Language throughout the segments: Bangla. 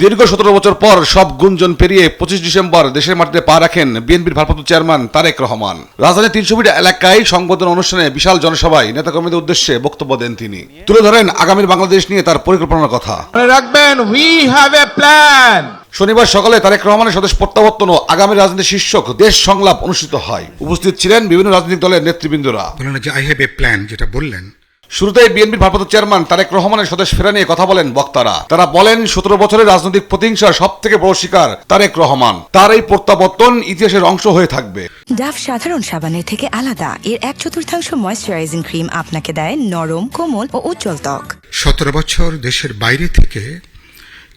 দীর্ঘ 17 বছর পর সব গুঞ্জন পেরিয়ে 25 ডিসেম্বর দেশের মাটিতে পা রাখেন বিএনপির ভারপ্রাপ্ত চেয়ারম্যান তারেক রহমান। রাজধানীর 300 ফিট এলাকায় সংবর্ধনা অনুষ্ঠানে বিশাল জনসভায় নেতাকর্মীদের উদ্দেশ্যে বক্তব্য দেন তিনি। তুলে ধরেন আগামীর বাংলাদেশ নিয়ে তার পরিকল্পনার কথা। মনে রাখবেন, উই হ্যাভ এ প্ল্যান। শনিবার সকালে তারেক রহমানের স্বদেশ প্রত্যাবর্তন ও আগামী রাজনীতি শীর্ষক দেশ সংলাপ অনুষ্ঠিত হয়। উপস্থিত ছিলেন বিভিন্ন রাজনৈতিক দলের নেতৃবৃন্দরা। বলেন যে আই হ্যাভ এ প্ল্যান, যেটা বললেন। শুরুতেই বিএনপির ভারপ্রাপ্ত চেয়ারম্যান তারেক রহমানের স্বদেশ ফেরা নিয়ে কথা বলেন বক্তারা। তারা বলেন 17 বছরের রাজনৈতিক প্রতিহিংসার সব থেকে বড় শিকার তারেক রহমান। তার এই প্রত্যাবর্তন ইতিহাসের অংশ হয়ে থাকবে। ডাভ সাধারণ সাবানের থেকে আলাদা। এর 1/4 ময়েশ্চারাইজিং ক্রিম আপনাকে দেয় নরম, কোমল ও উজ্জ্বল ত্বক। 17 বছর দেশের বাইরে থেকে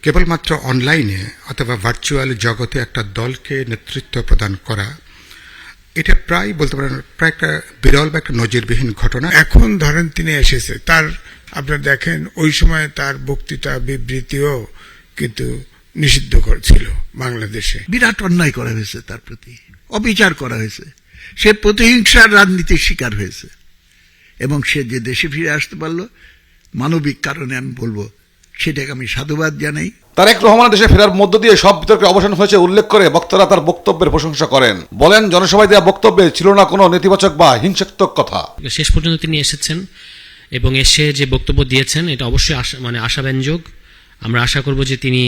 কেবলমাত্র অনলাইনে অথবা ভার্চুয়াল জগতে একটা দলকে নেতৃত্ব প্রদান করা, এটা প্রায় বলতে পারেন প্রায় একটা বিরল বা একটা নজিরবিহীন ঘটনা। এখন ধরেন তিনি এসেছে, তার আপনারা দেখেন ওই সময় তার বক্তৃতা বিবৃতিও কিন্তু নিষিদ্ধ করেছিল বাংলাদেশে। বিরাট অন্যায় করা হয়েছে, তার প্রতি অবিচার করা হয়েছে, সে প্রতিহিংসার রাজনীতির শিকার হয়েছে এবং সে যে দেশে ফিরে আসতে পারলো মানবিক কারণে, আমি বলবো সেটাকে আমি সাধুবাদ জানাই। তারেক রহমান দেশে ফেরার মধ্য দিয়ে সব বিতর্কের অবসান হয়েছে উল্লেখ করে বক্তারা তার বক্তব্যের প্রশংসা করেন। বলেন জনসভায় দেওয়া বক্তব্যে ছিল না কোনো নেতিবাচক বা হিংসাত্মক কথা। শেষ পর্যন্ত তিনি এসেছেন এবং এসে যে বক্তব্য দিয়েছেন এটা অবশ্যই আশাব্যঞ্জক। আমরা আশা করব যে তিনি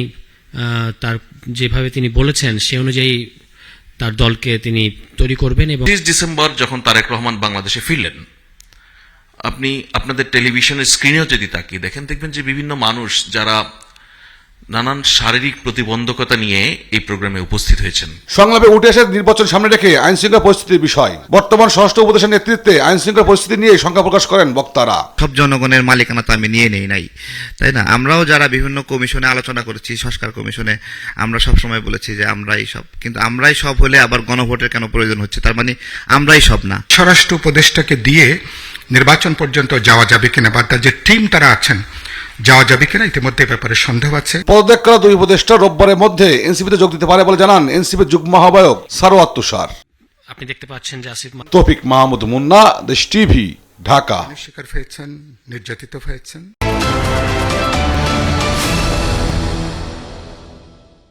তার যেভাবে তিনি বলেছেন সে অনুযায়ী তার দলকে তিনি তৈরি করবেন। এবং 30 ডিসেম্বর যখন তারেক রহমান বাংলাদেশে ফিরলেন, আপনি আপনাদের টেলিভিশনের স্ক্রিনেও যদি তাকিয়ে দেখেন, দেখবেন যে বিভিন্ন মানুষ যারা নানান শারীরিক প্রতিবন্ধকতা নিয়ে এই প্রোগ্রামে উপস্থিত হয়েছেন। সংলাপে উঠে আসে নির্বাচন সামনে রেখে আইন শৃঙ্খলা পরিস্থিতির বিষয়। বর্তমান স্বরাষ্ট্র উপদেশের নেতৃত্বে আইন শৃঙ্খলা পরিস্থিতি নিয়ে শঙ্কা প্রকাশ করেন বক্তারা। সব জনগণের মালিকানা তো আমি নিয়ে নেই নাই, তাই না? আমরাও যারা বিভিন্ন কমিশনে আলোচনা করেছি, সংস্কার কমিশনে, আমরা সব সময় বলেছি যে আমরাই সব, কিন্তু আমরাই সব হলে আবার গণভোটের কেন প্রয়োজন হচ্ছে? তার মানে আমরাই সব না। স্বরাষ্ট্র উপদেষ্টাকে দিয়ে নির্বাচন পর্যন্ত যাওয়া যাবে কিনা বা তার যে টিম তারা আছেন যাওয়া যাবে কিনা, ইতিমধ্যে ব্যাপারে সন্দেহ আছে। পদত্যাগ করা দুই উপদেষ্টা রোববারের মধ্যে এনসিপিতে যোগ দিতে পারে বলে জানান এনসিপির যুগ্ম আহ্বায়ক সারোয়ার তুষার। আপনি দেখতে পাচ্ছেন যে আসিফ তৌফিক মাহমুদ মুন্না, দেশ টিভি, ঢাকা। শিকার হয়েছেন, নির্যাতিত হয়েছেন।